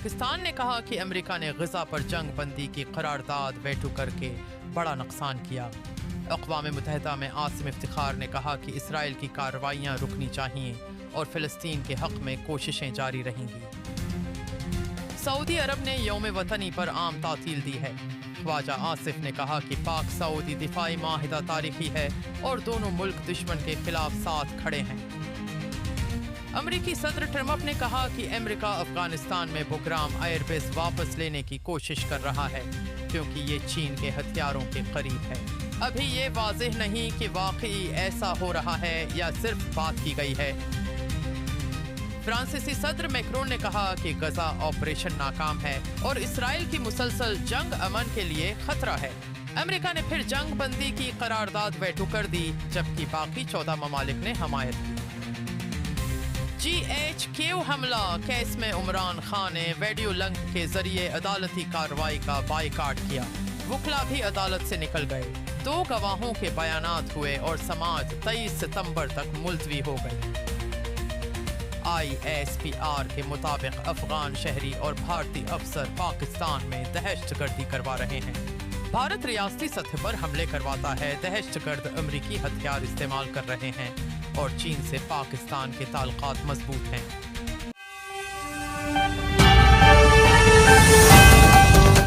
پاکستان نے کہا کہ امریکہ نے غزہ پر جنگ بندی کی قرارداد ویٹو کر کے بڑا نقصان کیا۔ اقوام متحدہ میں عاصم افتخار نے کہا کہ اسرائیل کی کارروائیاں رکنی چاہیے اور فلسطین کے حق میں کوششیں جاری رہیں گی۔ سعودی عرب نے یوم وطنی پر عام تعطیل دی ہے۔ خواجہ آصف نے کہا کہ پاک سعودی دفاعی معاہدہ تاریخی ہے اور دونوں ملک دشمن کے خلاف ساتھ کھڑے ہیں۔ امریکی صدر ٹرمپ نے کہا کہ امریکہ افغانستان میں بگرام ایئر بیس واپس لینے کی کوشش کر رہا ہے کیونکہ یہ چین کے ہتھیاروں کے قریب ہے۔ ابھی یہ واضح نہیں کہ واقعی ایسا ہو رہا ہے یا صرف بات کی گئی ہے۔ فرانسیسی صدر میکرون نے کہا کہ غزہ آپریشن ناکام ہے اور اسرائیل کی مسلسل جنگ امن کے لیے خطرہ ہے۔ امریکہ نے پھر جنگ بندی کی قرارداد ویٹو کر دی جبکہ باقی 14 ممالک نے حمایت کی۔ GHQ حملہ کیس میں عمران خان نے ویڈیو لنک کے ذریعے عدالتی کارروائی کا بائیکاٹ کیا۔ وکلا بھی عدالت سے نکل گئے۔ 2 گواہوں کے بیانات ہوئے اور سماعت 23 ستمبر تک ملتوی ہو گئی۔ ISPR کے مطابق افغان شہری اور بھارتی افسر پاکستان میں دہشت گردی کروا رہے ہیں۔ بھارت ریاستی سطح پر حملے کرواتا ہے، دہشت گرد امریکی ہتھیار استعمال کر رہے ہیں اور چین سے پاکستان کے تعلقات مضبوط ہیں۔